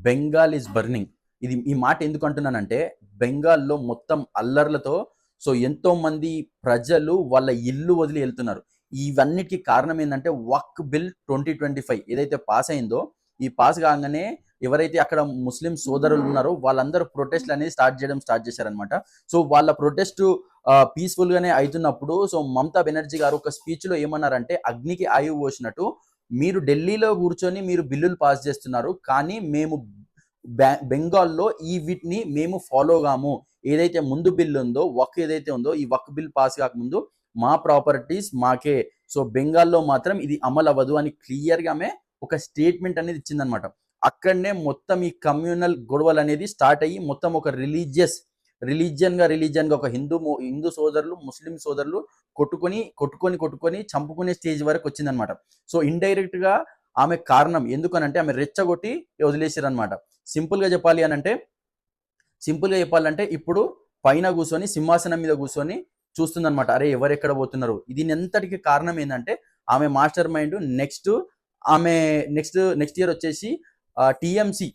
Bengal is burning. ఈ మాట ఎందుకు అంటున్నానంటే, బెంగాల్‌లో మొత్తం అల్లర్లతో ఎంతో మంది ప్రజలు వాళ్ళ ఇల్లు వదిలి ఎళ్తున్నారు. ఇవన్నిటికి కారణం ఏందంటే వక్ఫ్ బిల్ 2025 ఏదైతే పాస్ అయిందో, ఈ పాస్ కాంగానే ఎవరైతే అక్కడ ముస్లిం సోదరులు ఉన్నారో వాళ్ళందరూ ప్రొటెస్ట్‌లనేది స్టార్ట్ చేశారనమాట. వాళ్ళ ప్రొటెస్ట్ పీస్‌ఫుల్‌గానే అయితున్నప్పుడు మమతా బెనర్జీ గారు ఒక స్పీచ్‌లో ఏమన్నారంటే, అగ్నికి ఆయువు పోసినట్టు మీరు ఢిల్లీలో కూర్చొని మీరు బిల్లులు పాస్ చేస్తున్నారు. కానీ మేము బెంగాల్‌లో వీటిని మేము ఫాలో గాము. ఏదైతే ముందు బిల్ ఉందో, ఏదైతే ఉందో, ఈ వక్ఫ్ బిల్ పాస్ కాకముందు మా ప్రాపర్టీస్ మాకే. బెంగాల్‌లో మాత్రం ఇది అమలవ్వదు అని క్లియర్‌గా ఆమె ఒక స్టేట్మెంట్ అనేది ఇచ్చిందనమాట. అక్కడనే మొత్తం ఈ కమ్యూనల్ గొడవలనేది స్టార్ట్ అయ్యి మొత్తం ఒక రిలీజియన్‌గా ఒక హిందూ సోదరులు, ముస్లిం సోదరులు కొట్టుకొని చంపుకునే స్టేజ్ వరకు వచ్చిందనమాట. ఇండైరెక్ట్‌గా ఆమె కారణం ఎందుకనంటే ఆమె రెచ్చగొట్టి వదిలేసిరనమాట. సింపుల్‌గా చెప్పాలంటే ఇప్పుడు పైన కూర్చొని సింహాసనం మీద కూర్చొని చూస్తుందనమాట. అరే ఎవరెక్కడ పోతున్నారు? దీనంతటికి కారణం ఏందంటే ఆమె మాస్టర్ మైండ్ నెక్స్ట్ ఇయర్ వచ్చేసి టీఎంసీ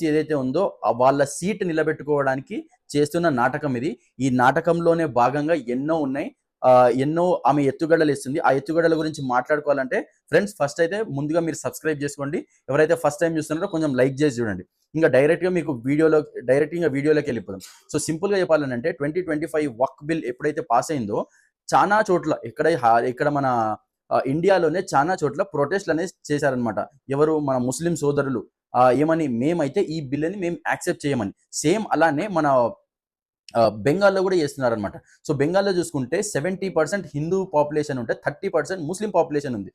ఏదైతే ఉందో వాళ్ళ సీట్ నిలబెట్టుకోవడానికి చేస్తున్న నాటకం ఇది. ఈ నాటకంలోనే భాగంగా ఎన్నో ఉన్నాయి. ఎన్నో ఆమె ఎత్తుగడలు ఇస్తుంది. ఆ ఎత్తుగడల గురించి మాట్లాడుకోవాలంటే ఫ్రెండ్స్ ఫస్ట్ అయితే ముందుగా మీరు సబ్స్క్రైబ్ చేసుకోండి. ఎవరైతే ఫస్ట్ టైం చూస్తున్నారో కొంచెం లైక్ చేసి చూడండి. ఇంకా డైరెక్ట్‌గా మీకు వీడియోలోకి వెళ్ళిపోదాం. సింపుల్‌గా చెప్పాలనంటే 2025 వక్ఫ్ బిల్ ఎప్పుడైతే పాస్ అయిందో చానా చోట్ల ఇక్కడ మన ఇండియాలోనే చానా చోట్ల ప్రొటెస్ట్‌లు అనేది చేశారనమాట. ఎవరు మన ముస్లిం సోదరులు ఏమని మేమైతే ఈ బిల్లుని మేము యాక్సెప్ట్ చేయమని. సేమ్ అలానే మన బెంగాల్‌లో కూడా చేస్తున్నారనమాట. బెంగాల్‌లో చూసుకుంటే 70% హిందూ పాపులేషన్ ఉంటే 30% ముస్లిం పాపులేషన్ ఉంది.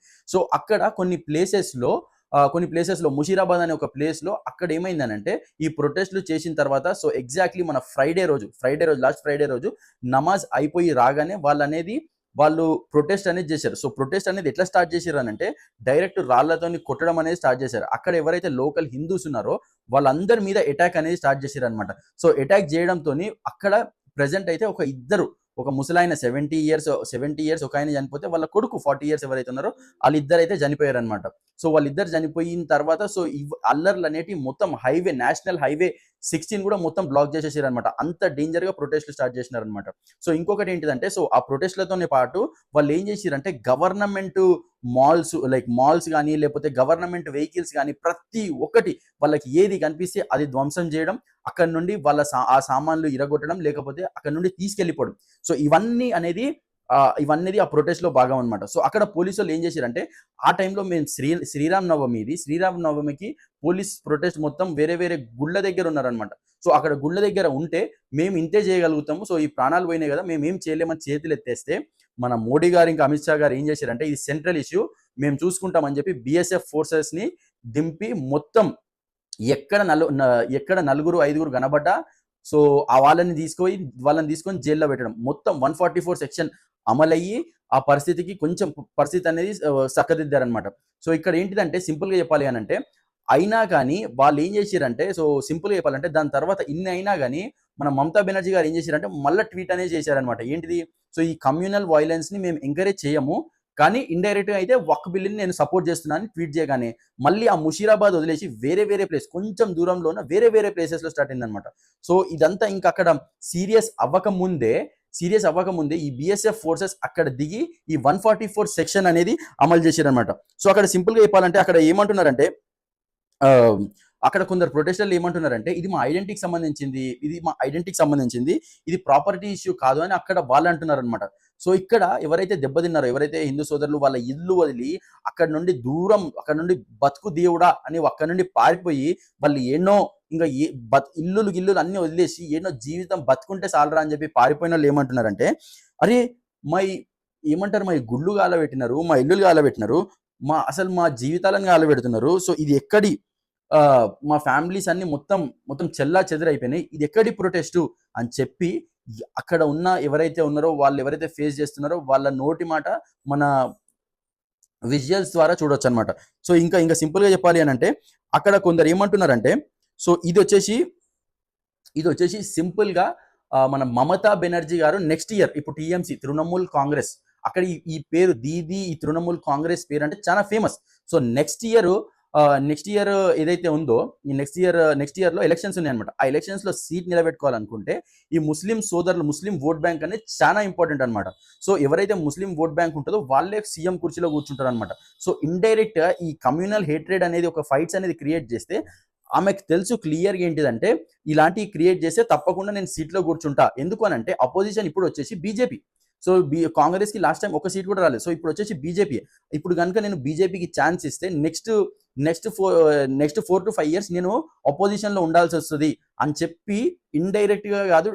అక్కడ కొన్ని ప్లేసెస్‌లో ముషీరాబాద్ అనే ఒక ప్లేస్‌లో అక్కడ ఏమైందనంటే ఈ ప్రొటెస్ట్‌లు చేసిన తర్వాత ఎగ్జాక్ట్‌లీ మన లాస్ట్ ఫ్రైడే రోజు నమాజ్ అయిపోయి రాగానే వాళ్ళు ప్రొటెస్ట్ అనేది చేశారు. ప్రొటెస్ట్ అనేది ఎట్లా స్టార్ట్ చేసిర్రనంటే డైరెక్ట్ రాళ్లతోని కొట్టడం అనేది స్టార్ట్ చేశారు. అక్కడ ఎవరైతే లోకల్ హిందూస్ ఉన్నారో వాళ్ళందరి మీద అటాక్ అనేది స్టార్ట్ చేసిరనమాట. అటాక్ చేయడంతోని అక్కడ ప్రెజెంట్ అయితే ఒక ముసలాయన 70 ఇయర్స్ ఒక ఆయన చనిపోతే వాళ్ళ కొడుకు 40 ఇయర్స్ ఎవరైతే ఉన్నారో వాళ్ళిద్దరు అయితే చనిపోయారనమాట. వాళ్ళిద్దరు చనిపోయిన తర్వాత అల్లర్లు అనేటివి మొత్తం నేషనల్ హైవే 16 కూడా మొత్తం బ్లాక్ చేసేసారనమాట. అంత డేంజర్ గా ప్రొటెస్ట్లు స్టార్ట్ చేసినారనమాట. ఇంకొకటి ఏంటిదంటే ఆ ప్రొటెస్ట్లతోనే పాటు వాళ్ళు ఏం చేసిరంటే గవర్నమెంట్ మాల్స్ కానీ లేకపోతే గవర్నమెంట్ వెహికల్స్ కానీ ప్రతి ఒక్కటి వాళ్ళకి ఏది కనిపిస్తే అది ధ్వంసం చేయడం, అక్కడ నుండి వాళ్ళ ఆ సామాన్లు ఇరగొట్టడం, లేకపోతే అక్కడ నుండి తీసుకెళ్లిపోవడం. ఇవన్నీ ఆ ప్రొటెస్ట్ లో భాగం అనమాట. అక్కడ పోలీసులు ఏం చేశారంటే ఆ టైంలో మేము శ్రీరామ్ నవమికి పోలీస్ ప్రొటెస్ట్ మొత్తం వేరే వేరే గుళ్ళ దగ్గర ఉన్నారనమాట. అక్కడ గుళ్ళ దగ్గర ఉంటే మేము ఇంతే చేయగలుగుతాము. ఈ ప్రాణాలు పోయినాయి కదా మేము ఏం చేయలేమని చేతులు ఎత్తేస్తే మన మోడీ గారు ఇంకా అమిత్ షా గారు ఏం చేశారంటే ఇది సెంట్రల్ ఇష్యూ మేము చూసుకుంటామని చెప్పి బిఎస్ఎఫ్ ఫోర్సెస్ ని దింపి మొత్తం ఎక్కడ నలుగురు ఐదుగురు కనబడ్డా వాళ్ళని తీసుకొని జైల్లో పెట్టడం, మొత్తం 144 సెక్షన్ అమలయ్యి ఆ పరిస్థితి అనేది చక్కదిద్దారనమాట. ఇక్కడ ఏంటిదంటే సింపుల్ గా చెప్పాలి అనంటే అయినా కానీ వాళ్ళు ఏం చేశారంటే సింపుల్ గా చెప్పాలంటే దాని తర్వాత ఇన్ని అయినా కానీ మన మమతా బెనర్జీ గారు ఏం చేశారంటే మళ్ళీ ట్వీట్ అనేది చేశారనమాట. ఏంటిది ఈ కమ్యూనల్ వైలెన్స్ ని మేము ఎంకరేజ్ చేయము, కానీ ఇండైరెక్ట్ గా అయితే వక్ఫ్ బిల్లుని నేను సపోర్ట్ చేస్తున్నాను ట్వీట్ చేయగానే మళ్ళీ ఆ ముషీరాబాద్ వదిలేసి వేరే ప్లేస్ కొంచెం దూరంలో ఉన్న వేరే ప్లేసెస్ లో స్టార్ట్ అయిందనమాట. ఇదంతా ఇంకా అక్కడ సీరియస్ అవ్వకముందే ఈ బిఎస్ఎఫ్ ఫోర్సెస్ అక్కడ దిగి ఈ 144 సెక్షన్ అనేది అమలు చేశారనమాట. అక్కడ సింపుల్ గా చెప్పాలంటే అక్కడ ఏమంటున్నారంటే అక్కడ కొందరు ప్రొటెస్టర్లు ఏమంటున్నారంటే ఇది మా ఐడెంటిటీకి సంబంధించింది, ఇది ప్రాపర్టీ ఇష్యూ కాదు అని అక్కడ వాళ్ళు అంటున్నారు అనమాట. ఇక్కడ ఎవరైతే దెబ్బతిన్నారో, ఎవరైతే హిందూ సోదరులు వాళ్ళ ఇల్లు వదిలి అక్కడ నుండి బతుకు దేవుడా అని అక్కడ నుండి పారిపోయి వాళ్ళు ఎన్నో ఇంకా ఇల్లులు అన్ని వదిలేసి ఎన్నో జీవితం బతుకుంటే చాలరా అని చెప్పి పారిపోయిన వాళ్ళు ఏమంటున్నారంటే అరే మా గుళ్ళు గాలబెట్టినారు, మా ఇల్లులు గాలబెట్టినారు, అసలు మా జీవితాలను గాలబెడుతున్నారు. ఇది ఎక్కడి మా ఫ్యామిలీస్ అన్ని మొత్తం చెల్లా చెదరైపోయినాయి, ఇది ఎక్కడి ప్రొటెస్టు అని చెప్పి అక్కడ ఉన్న ఎవరైతే ఉన్నారో వాళ్ళు ఎవరైతే ఫేస్ చేస్తున్నారో వాళ్ళ నోటి మాట మన విజువల్స్ ద్వారా చూడొచ్చు అనమాట. ఇంకా సింపుల్ గా చెప్పాలి అని అంటే అక్కడ కొందరు ఏమంటున్నారంటే ఇది వచ్చేసి సింపుల్ గా మన మమతా బెనర్జీ గారు నెక్స్ట్ ఇయర్ ఇప్పుడు టీఎంసీ తృణమూల్ కాంగ్రెస్ అక్కడ ఈ పేరు ఈ తృణమూల్ కాంగ్రెస్ పేరు అంటే చాలా famous. Next year next year ఏదైతే ఉందో ఈ నెక్స్ట్ ఇయర్లో ఎలక్షన్స్ ఉన్నాయన్నమాట. ఆ ఎలక్షన్స్లో సీట్ నిలబెట్టుకోవాలనుకుంటే ఈ ముస్లిం సోదరులు ముస్లిం ఓట్ బ్యాంక్ అనేది చాలా ఇంపార్టెంట్ అనమాట. సో ఎవరైతే ముస్లిం ఓట్ బ్యాంక్ ఉంటుందో వాళ్ళే సీఎం కుర్చీలో కూర్చుంటారు అనమాట. సో ఇండైరెక్ట్ ఈ కమ్యూనల్ హేట్రేడ్ అనేది ఒక ఫైట్స్ అనేది క్రియేట్ చేస్తే ఆమెకు తెలుసు క్లియర్గా ఏంటిదంటే ఇలాంటివి క్రియేట్ చేస్తే తప్పకుండా నేను సీట్లో కూర్చుంటా. ఎందుకు అని అంటే అపోజిషన్ ఇప్పుడు వచ్చేసి బీజేపీ. సో కాంగ్రెస్కి లాస్ట్ టైం ఒక సీట్ కూడా రాలేదు. సో ఇప్పుడు వచ్చేసి బీజేపీ. ఇప్పుడు కనుక నేను బీజేపీకి ఛాన్స్ ఇస్తే నెక్స్ట్ 4 to 5 years నేను అపోజిషన్లో ఉండాల్సి వస్తుంది అని చెప్పి ఇండైరెక్ట్గా కాదు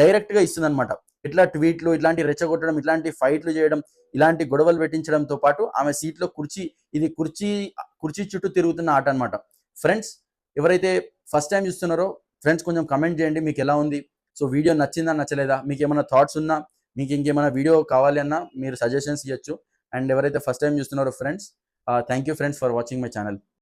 డైరెక్ట్గా ఇస్తుంది అనమాట. ఇట్లా ట్వీట్లు ఇట్లాంటి రెచ్చగొట్టడం ఇట్లాంటి ఫైట్లు చేయడం ఇలాంటి గొడవలు పెట్టించడంతో పాటు ఆమె సీట్లో కుర్చీ చుట్టూ తిరుగుతున్న ఆట అనమాట. ఫ్రెండ్స్ ఎవరైతే ఫస్ట్ టైం చూస్తున్నారో ఫ్రెండ్స్ కొంచెం కమెంట్ చేయండి మీకు ఎలా ఉంది. సో వీడియో నచ్చిందా నచ్చలేదా, మీకు ఏమైనా థాట్స్ ఉన్నా, మీకు ఇంకేమైనా వీడియో కావాలి అన్నా మీరు సజెషన్స్ ఇవ్వచ్చు. అండ్ ఎవరైతే ఫస్ట్ టైం చూస్తున్నారో friends thank you friends for watching my channel.